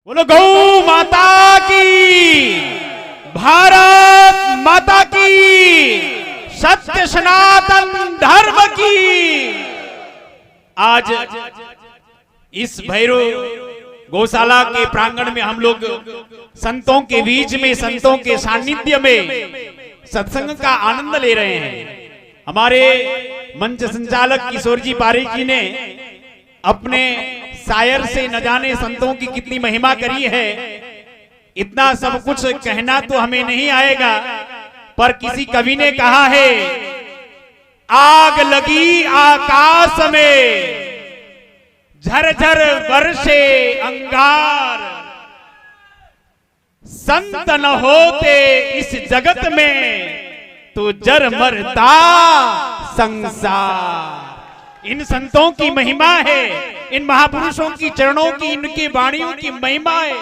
बोलो गौ माता की, भारत माता की, सत्य सनातन धर्म की। आज इस भैरव गौशाला के प्रांगण में हम लोग संतों के बीच में, संतों के सानिध्य में सत्संग का आनंद ले रहे हैं। हमारे मंच संचालक किशोर जी पारिक जी ने अपने शायर से न जाने संतों की कितनी महिमा करी है। इतना सब कुछ कहना तो हमें नहीं आएगा, पर किसी कवि ने कहा है, आग लगी आकाश में झरझर वर्षे अंगार, संत न होते इस जगत में तो जर मरता संसार। इन संतों की महिमा है, इन महापुरुषों की चरणों की, इनकी वाणियों की महिमा है।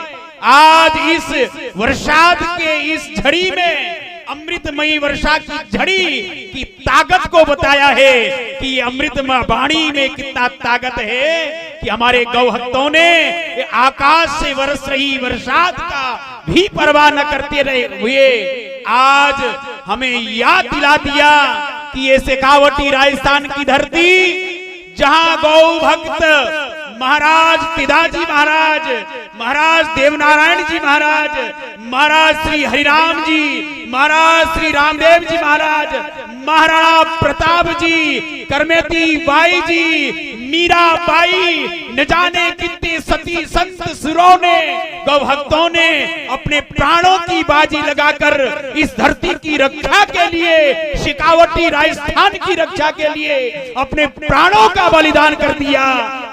आज इस वर्षाद के इस झड़ी में, अमृतमयी वर्षा की झड़ी की ताकत को बताया है कि ये अमृतमय वाणी में कितना ताकत है कि हमारे गौ भक्तों ने आकाश से बरस रही वर्षात का भी परवाह न करते रहे हुए आज हमें याद दिला दिया कि ये शेखावटी राजस्थान की धरती, जहां गौ भक्त महाराज पिताजी महाराज, महाराज देवनारायण जी महाराज, महाराज श्री हरिराम जी, महाराज श्री रामदेव जी महाराज, महाराणा प्रताप जी, करमेती बाई जी, मीरा बाई, न जाने कितने सती संत सुरों ने, गौ भक्तों ने अपने प्राणों की बाजी लगाकर इस धरती की रक्षा के लिए, शेखावटी राजस्थान की रक्षा के लिए अपने प्राणों का बलिदान कर दिया।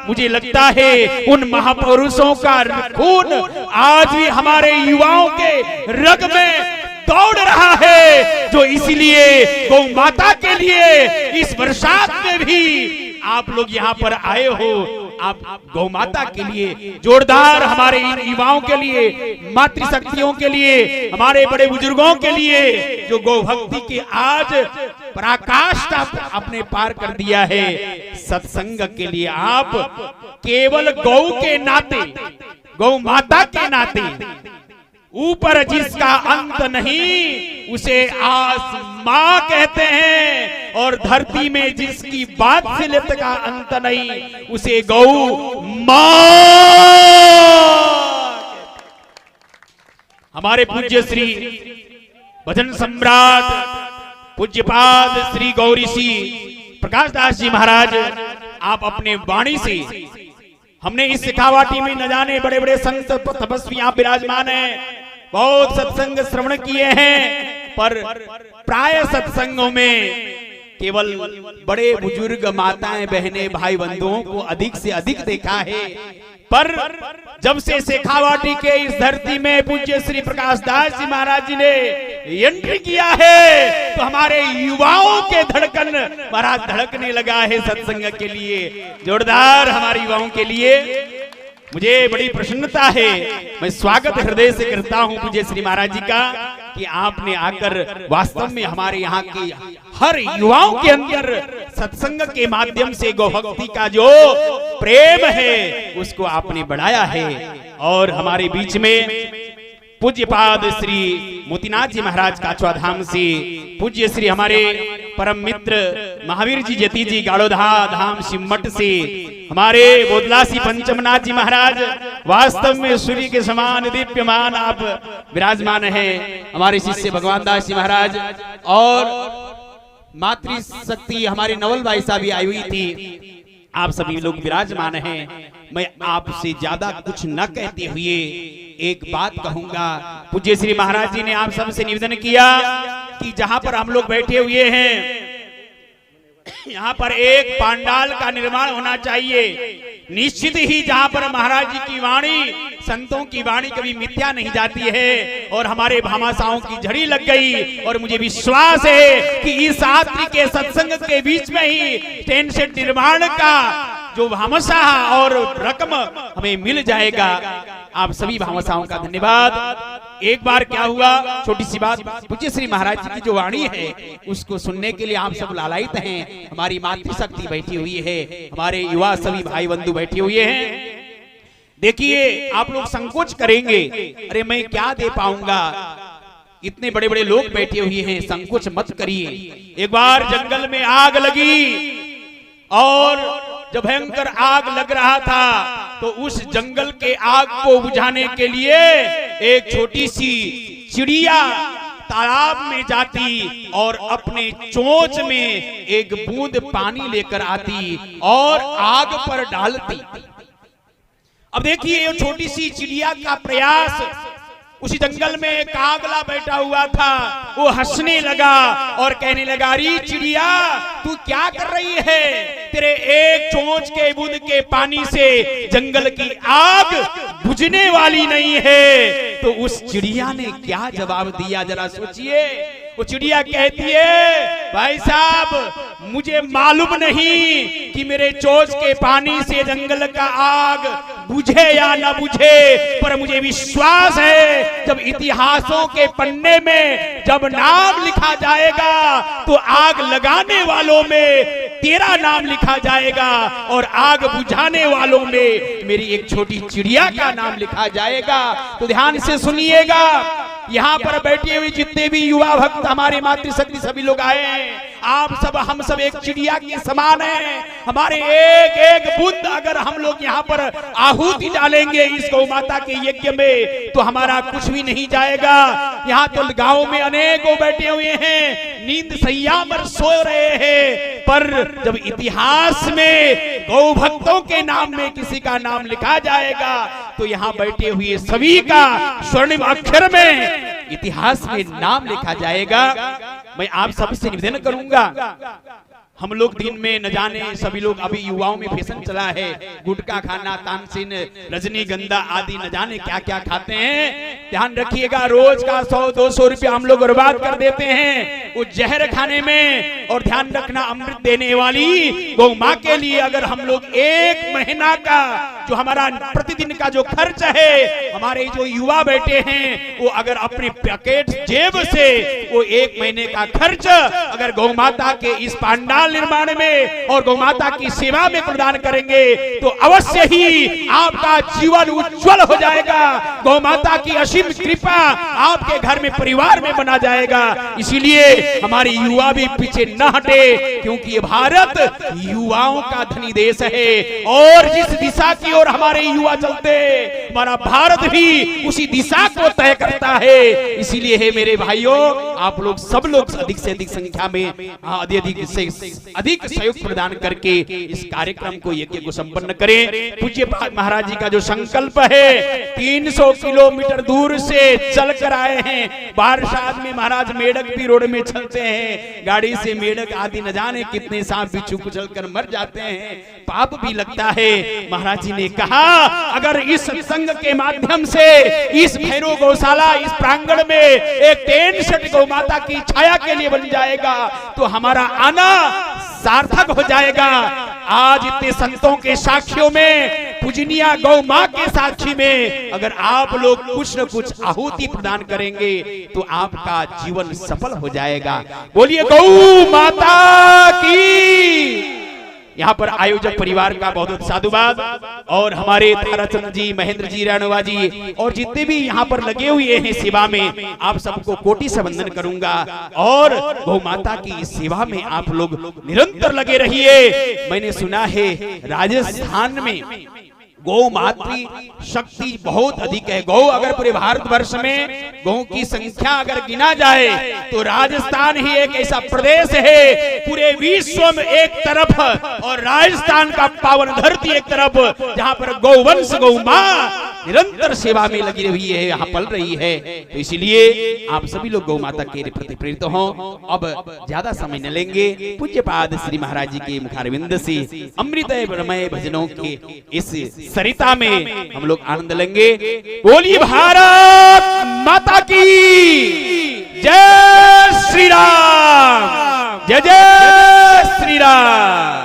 मुझे लगता है उन महापुरुषों का खून आज भी हमारे युवाओं के रग में दौड़ रहा है, जो इसलिए गौ माता के लिए इस बरसात में भी आप लोग यहाँ पर आए हो। आप गौ माता के लिए जोरदार, हमारे इन युवाओं के लिए, मातृशक्तियों के लिए, हमारे बड़े बुजुर्गों के लिए, जो गौ भक्ति के आज पराकाष्ठा आपने पार कर दिया है। सत्संग के लिए आप केवल गौ के नाते, गौ माता के नाते, ऊपर जिसका अंत नहीं उसे आसमां कहते हैं, और धरती में जिसकी बात्सल्यत का अंत नहीं उसे गौ मां। हमारे पूज्य श्री भजन सम्राट पूज्यपाद श्री गौरीशी प्रकाश दास जी महाराज, आप अपने वाणी से, हमने इस शेखावाटी में न जाने बड़े बड़े संत तपस्वी आप विराजमान हैं, बहुत सत्संग श्रवण किए हैं, पर प्राय सत्संगों में केवल बड़े बुजुर्ग माताएं, बहनें, भाई बंधुओं को अधिक से अधिक देखा है। पर जब से शेखावाटी के इस धरती में पूज्य श्री प्रकाश दास जी महाराज जी ने एंट्री किया है, तो हमारे युवाओं के धड़कन महाराज धड़कने लगा है सत्संग के लिए। जोरदार हमारे युवाओं के लिए मुझे बड़ी प्रसन्नता है। मैं स्वागत हृदय से करता हूं पूज्य श्री महाराज जी का कि आपने आकर वास्तव में हमारे यहाँ के हर युवाओं के अंदर सत्संग के माध्यम से गौ भक्ति का जो प्रेम है उसको आपने बढ़ाया है। और हमारे बीच में पूज्यपाद श्री मोतीनाथ जी महाराज काचवा धाम से, पूज्य श्री हमारे परम मित्र महावीर जी जती जी गाड़ोधा धाम सिमट से, हमारे बोदलासी पंचमनाथ जी महाराज, वास्तव में सूर्य के समान दीप्यमान आप विराजमान हैं। हमारे शिष्य भगवान दास जी महाराज और मातृशक्ति हमारे नवल भाई साहब भी आई हुई थी, आप सभी लोग विराजमान हैं। मैं आपसे ज्यादा कुछ न कहते हुए एक बात कहूंगा। पूज्य श्री महाराज जी ने आप सबसे निवेदन किया कि जहां पर हम लोग बैठे हुए हैं, यहाँ पर एक पांडाल का निर्माण होना चाहिए। निश्चित ही जहाँ पर महाराज जी की वाणी, संतों की वाणी कभी मिथ्या नहीं जाती है, और हमारे भामाशाहों की झड़ी लग गई। और मुझे विश्वास है कि इस रात्रि के सत्संग के बीच में ही टेंट सेट निर्माण का जो भामाशाह और रकम हमें मिल जाएगा। आप सभी भामाशाहों का धन्यवाद। एक बार क्या हुआ, छोटी सी बात, पूज्य श्री महाराज जी की जो वाणी है उसको सुनने के लिए आप सब लालायित हैं। हमारी मातृशक्ति बैठी हुई है, हमारे युवा सभी भाई बंधु बैठे हुए हैं। देखिए आप लोग संकोच करेंगे, अरे मैं क्या दे पाऊंगा, इतने बड़े बड़े लोग बैठे हुए हैं, संकोच मत करिए। एक बार जंगल में आग लगी और जब भयंकर आग लग रहा था तो उस जंगल के आग को बुझाने के लिए एक छोटी सी चिड़िया तालाब में जाती और अपने चोंच में एक बूंद पानी लेकर आती और आग पर डालती। अब देखिए ये छोटी सी चिड़िया का प्रयास, उसी जंगल में एक कागला बैठा हुआ था, वो हंसने लगा और कहने लगा, अरे चिड़िया तू क्या कर रही है, तेरे एक चोंच के बूंद के पानी से जंगल की आग बुझने वाली नहीं है। तो उस चिड़िया ने क्या जवाब दिया जरा सोचिए। वो चिड़िया कहती है, भाई साहब मुझे मालूम नहीं कि मेरे चोंच के पानी से जंगल का आग बुझे या ना बुझे, पर मुझे विश्वास है जब इतिहासों के पन्ने में जब नाम लिखा जाएगा तो आग लगाने वालों में तेरा नाम लिखा जाएगा और आग बुझाने वालों में मेरी एक छोटी चिड़िया का नाम लिखा जाएगा। तो ध्यान से सुनिएगा, यहाँ पर बैठे हुए जितने भी युवा भक्त हमारे मातृशक्ति सभी लोग आए हैं, आप सब हम सब एक चिड़िया के समान हैं। हमारे एक एक बूंद अगर हम लोग यहाँ पर आहुति डालेंगे इस गौ माता के यज्ञ में तो हमारा कुछ भी नहीं जाएगा। यहाँ तो गांव में अनेकों बैठे हुए हैं, नींद सैया पर सो रहे हैं, पर जब इतिहास में गौ भक्तों के नाम में किसी का नाम लिखा जाएगा तो यहाँ बैठे हुए सभी का स्वर्णिम अक्षर में इतिहास में नाम लिखा जाएगा। मैं आप सबसे निवेदन करूंगा, हम लोग दिन में न जाने सभी लोग अभी युवाओं में फैशन चला है, गुटखा खाना, तानसेन, रजनीगंधा आदि न जाने क्या क्या खाते हैं। ध्यान रखिएगा, रोज का 100-200 रुपया हम लोग बर्बाद कर देते हैं वो जहर खाने में। और ध्यान रखना, अमृत देने वाली गौ माँ के लिए अगर हम लोग 1 महीना का जो हमारा प्रतिदिन का जो खर्च है, हमारे जो युवा बैठे हैं वो अगर अपने पैकेट जेब से वो 1 महीने का खर्च अगर गौ माता के इस पांडाल निर्माण में और गौ माता की सेवा में प्रदान करेंगे तो अवश्य ही आपका जीवन उज्जवल हो जाएगा। गौ माता की असीम कृपा आपके घर में परिवार में बना जाएगा। इसीलिए हमारे युवा भी पीछे न हटे, क्योंकि ये भारत युवाओं का धनी देश है और जिस दिशा की ओर हमारे युवा चलते हमारा भारत भी उसी दिशा को तय करता है। इसीलिए है मेरे भाइयों, आप लोग सब लोग अधिक से अधिक संख्या में अधिक सहयोग प्रदान करके इस कार्यक्रम को यज्ञ को संपन्न करें। पूज्य महाराज जी का जो संकल्प है, 300 किलोमीटर दूर से चल कर आए हैं। बारसात में महाराज मेढक भी रोड में चलते हैं, गाड़ी से मेढक आदि न जाने कितने सांप बिच्छू कुचल कर मर जाते हैं, पाप भी लगता है। महाराज जी ने कहा अगर इस सत्संग के माध्यम से इस भैरव गौशाला इस प्रांगण में एक टेंट सेट गौ माता की छाया के लिए बन जाएगा तो हमारा आना सार्थक हो जाएगा। आज इतने संतों के साक्षियों में, पूजनीय गौ माँ के साक्षी में अगर आप लोग कुछ न कुछ आहुति प्रदान करेंगे तो आपका जीवन सफल हो जाएगा। बोलिए गौ माता की। यहाँ पर आयोजक परिवार का बहुत बहुत साधुवाद और हमारे ताराचंद जी, महेंद्र जी, राणवा जी और जितने भी यहाँ पर लगे हुए हैं सेवा में, आप सबको कोटि से वंदन करूंगा। और गौ माता की इस सेवा में आप लोग निरंतर लगे रहिए। मैंने सुना है राजस्थान में गौ मातृ शक्ति बहुत अधिक है। गौ अगर पूरे भारतवर्ष में गौ की संख्या अगर गिना जाए तो राजस्थान ही एक ऐसा प्रदेश है पूरे विश्व में एक तरफ और राजस्थान का पावन धरती एक तरफ जहां पर गौवंश गौ माँ निरंतर सेवा में लगी हुई है, यहाँ पल रही है। तो इसलिए आप सभी लोग गौ माता के प्रति प्रेरित हों। अब ज्यादा समय न लेंगे, पूज्यपाद श्री महाराज जी के मुखारविंद से अमृतमय भजनों के इस सरिता में हम लोग आनंद लेंगे। बोलिए भारत माता की जय श्री राम, जय जय श्री राम।